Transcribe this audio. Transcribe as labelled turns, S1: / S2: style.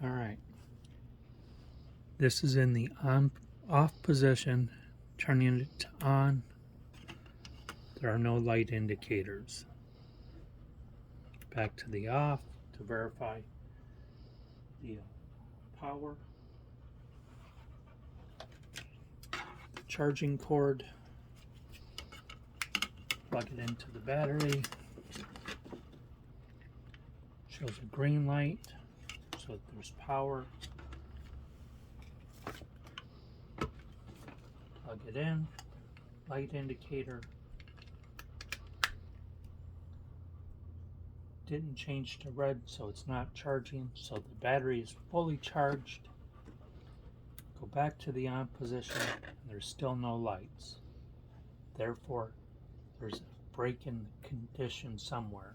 S1: All right. This is in the off position, turning it to on. There are no light indicators. Back to the off to verify the power. The charging cord. Plug it into the battery. Shows a green light, so that there's power. Plug it in. Light indicator. Didn't change to red, so it's not charging, so the battery is fully charged. Go back to the on position, and there's still no lights. Therefore, there's a break in the condition somewhere.